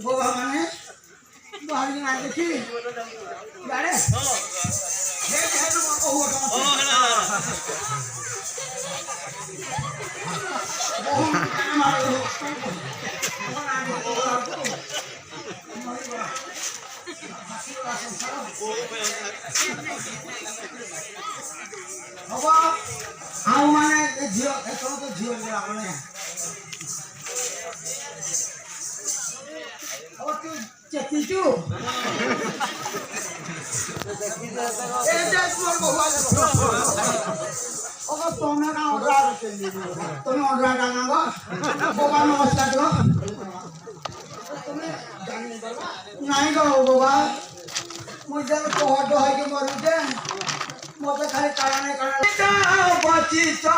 Boba माने बाहर में आए देखी गाड़े हे हे तो ओ हो आओ माने झियो तो झियो जरा माने ओ तू चेती तू ए जस मोर बाबा ओ तोने ना ऑर्डर तोने ऑर्डर डालना गो बाबा नमस्कार गो नहीं गो बाबा मुझे कोहट है के मरुदे मते खाली काला नहीं काला बची तो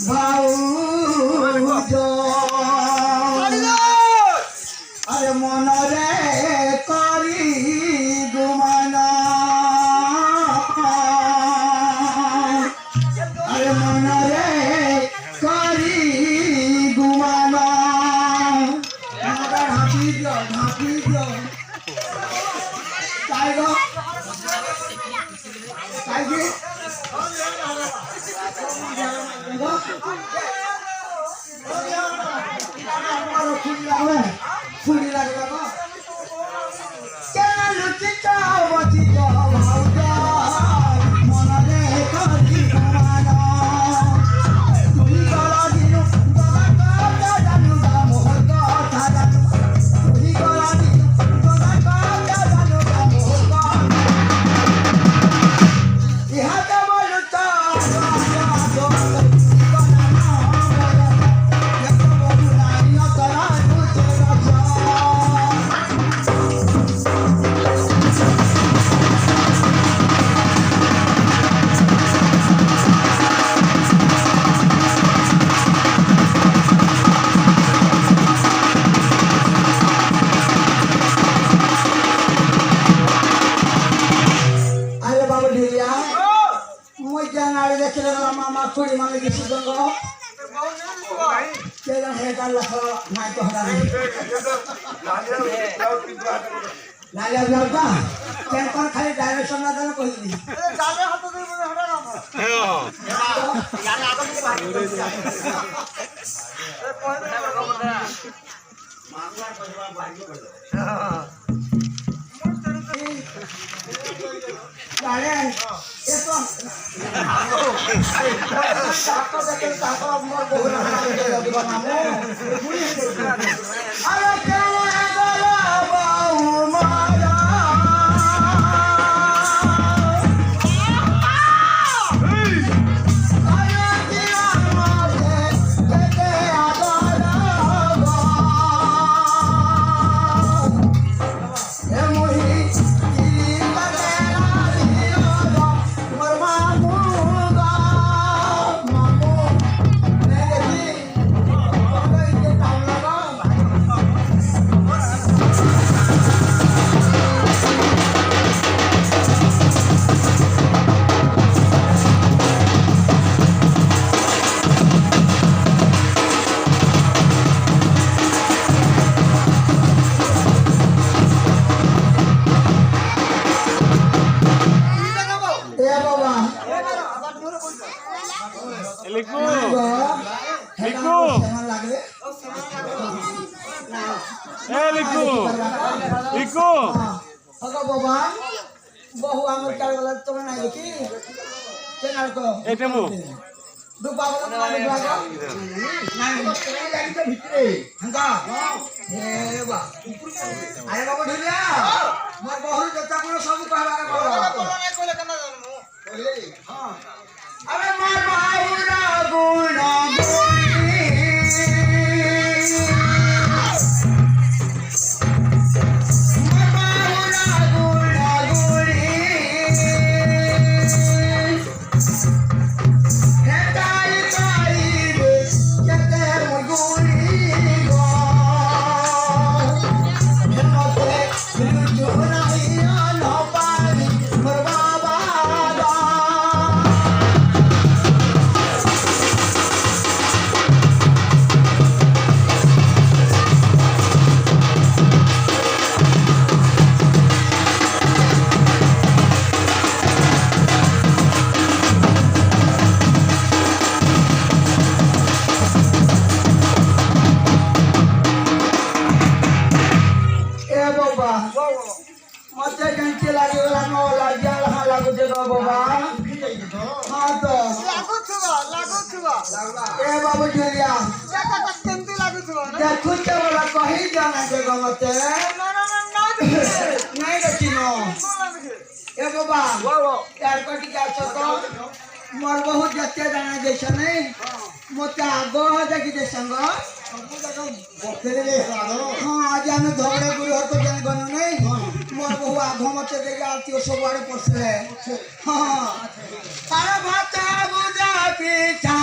भाऊजो अरे मन रे करी गुमाना अरे मन रे करी गुमाना ढापी दियो टाइगर टाइगर फुली लगे क्या लुचिता बचिता भाऊजा मन रे करी गुमाना तुही गला दिनु गला का जानू दा मोहर का जानू तुही गला दिनु गला का जानू दा मोहर का इहा का बोलता राजा मामा थोड़ी माने की सुगंगो के जन हे काल लख नाय तो हरा लालिया जाता केन पर खाली डायरेक्शन ना देना कोई नहीं अरे जाने हाथ दे मुझे हटा ना यार आगे तो बाहर अरे कोई नहीं मांगला करवा बाहर को कर हां गाड़े ये तो साको देखे साको मोर बोला अरे क्या है बोला बाऊ मारा बहु आमर काल वाला तो ना देखी चैनल को एटमु दुपा वाला ना दुपा नहीं गाड़ी के भीतरे हंगा ए बा अरे बाबू ढिलिया मोर बहु जता को सब कहबारे बोलो नहीं कोले कना जानमु कहले हां अरे मोर बाहुरा गुणा मते घंटे लागे वाला नो लागिया लहा लागो जे बाबा हां तो लागो छुवा ए बाबू जुलिया जाका केंती लागो छुवा देखु के वाला कहि जाना जे गमते नहीं देखिनो ए बाबा यार कटी जा तो मोर बहुत जत्ते जाना जैसे नहीं मोते आगो हो देखि दे संग हाँ आज आम धवड़े गुरु हर तो जन गनु नहीं मोर बहु आघो मते देगा आती सब आड़े पड़से हाँ तारा भाता बुझा पीछा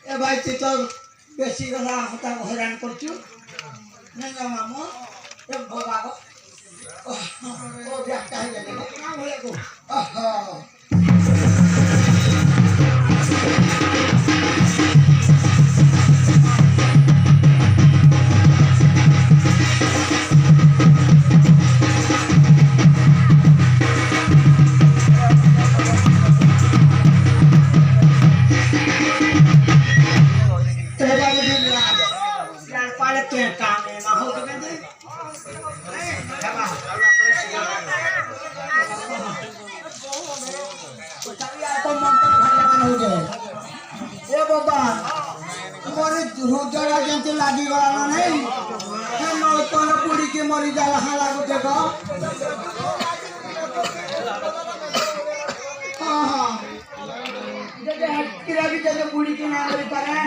ए भाई तू तो बेसी गला होता हैरान करछु नहीं जा मामो ए बाबा को ओ ब्याटा है ले ना बोले को आहा लागी गला नहीं पुड़ी के मरी जा हाँ लागू देखो हाँ हाँ जगह जगह पुड़ी के ना मरी पारे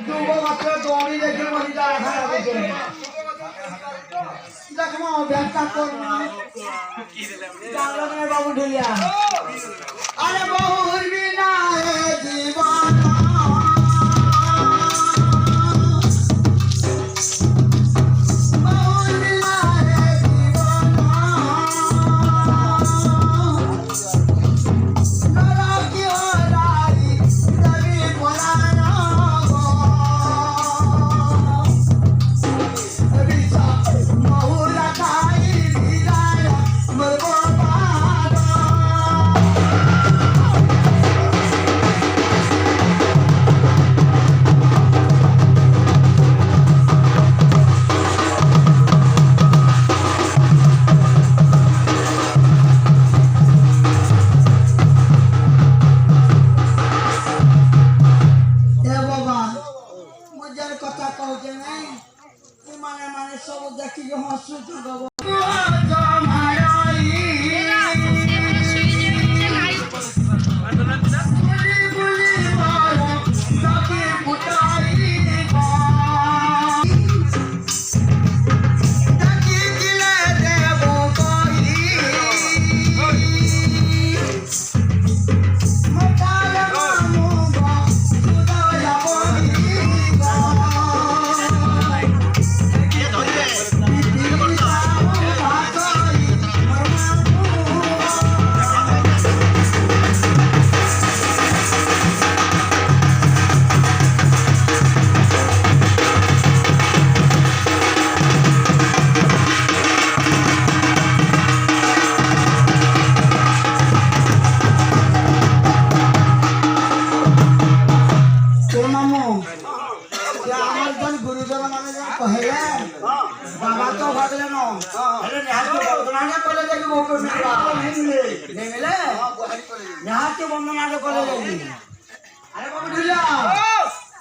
दूगो मात्र दौड़ी देखे मरी जा हाँ लागू देखो व्यक्ता करना जागलो में बाबू ढुलिया अरे बहुर बिना है जीवन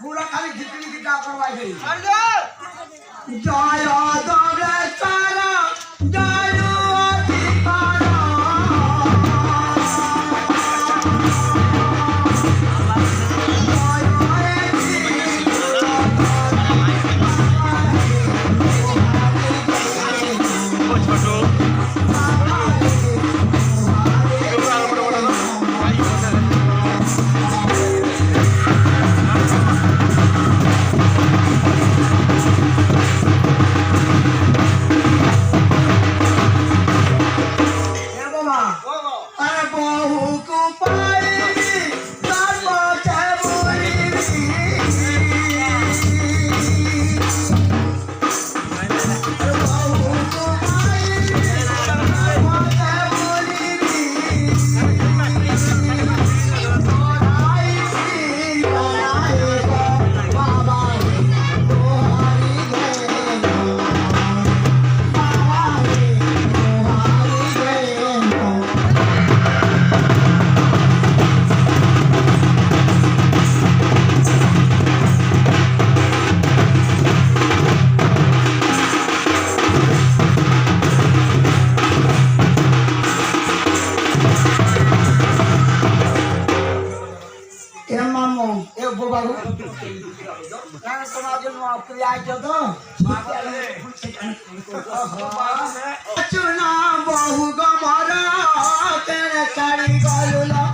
पूरा खाली खिचड़ी की डाक करवाई गई जय दरे सारा जय अधिकारा ए बोबा ना समाज में आपके आए तो चुना बहु गमारा तेरे चारी गालुला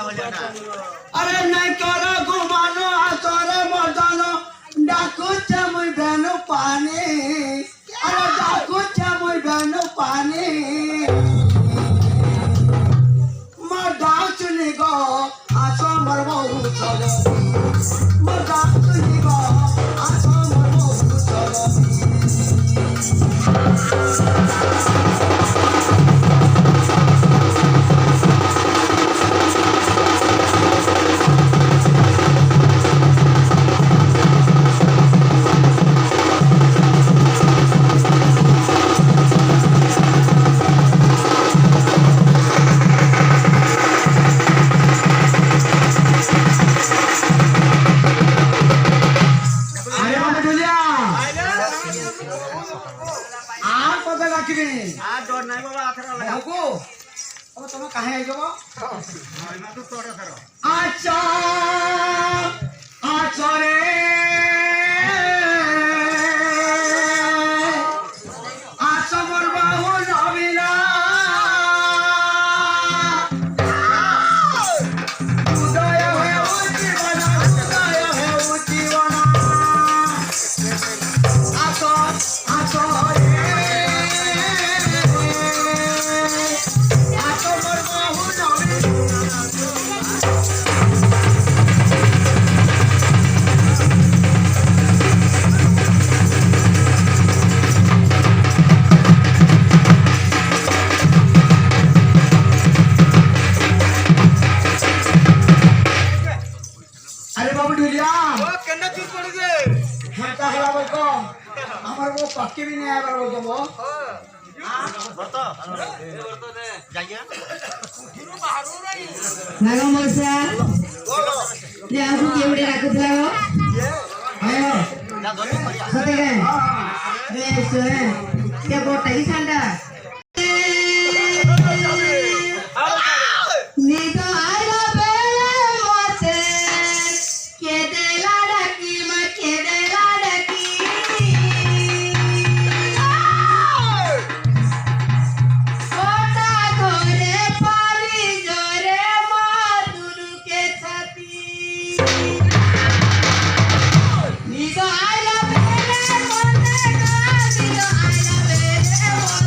अरे नहीं करो घुमानो आसरे मर्दानो डाकू चमुई बहनो पानी अरे डाकू चमुई बहनो पानी मर डाक चुनी गो आसो मरबो चलो मर डाक चुनी गो आसो मरबो चलो अच्छा अच्छा रे अच्छा मोर बाहु नबिला उदय हे जीवन अच्छा अच्छा रे अच्छा मोर बाहु पक्के भी नहीं आया बोल वो बरतो जाइए नागो मौसा ले आफु केवडे राखुथला हो आयो Dia botai sanda. Nido aira be mote, kede ladaki ma kede ladaki. Kota gore pari jore maduru ke chati. Nido aira be mote, nido aira be mote.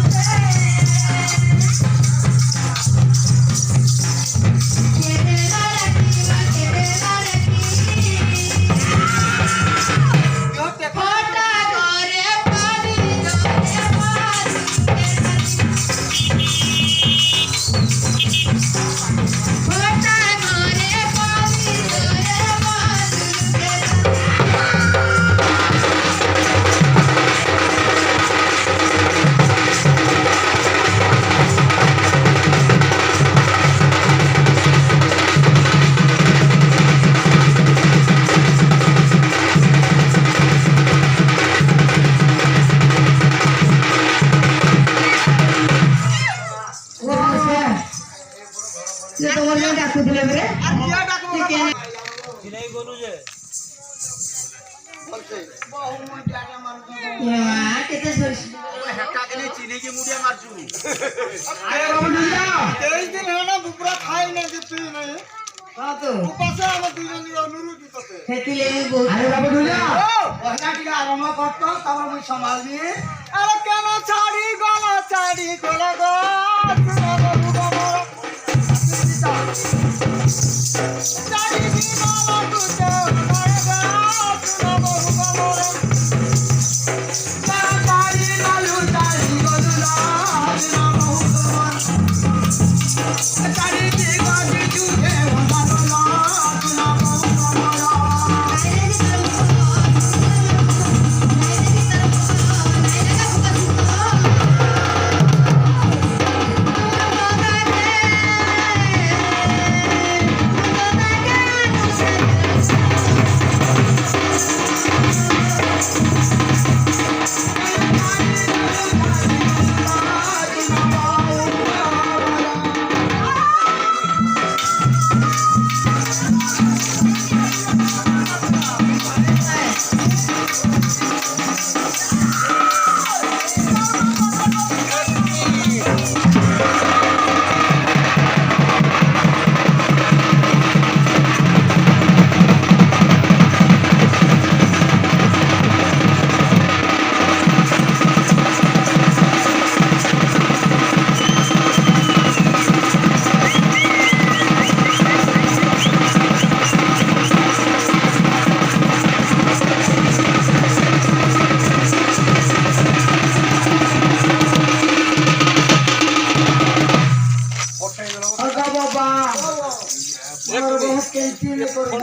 আর কিয়া ডাকবো তেইশ দিন হলো না দুপুরা খাই না যে তুই নাই উপাসে আমার দুজন অনুরোধ করতে আরম্ভ করতো তারপর মুই সম্ভালবি আরে কেন ছাড়ি গলা ছাড়ি গলা গো ছাড়ি দিমালা তুতে মারে গা সুনা বহু গমরা তাড়াতাড়ি লালু তাড়ি গলুলা নামো তোমার তাড়ি দি গাজি জুকে ওনালা নামো তোমার বাবা মোর বহুত কেন্টিনে করে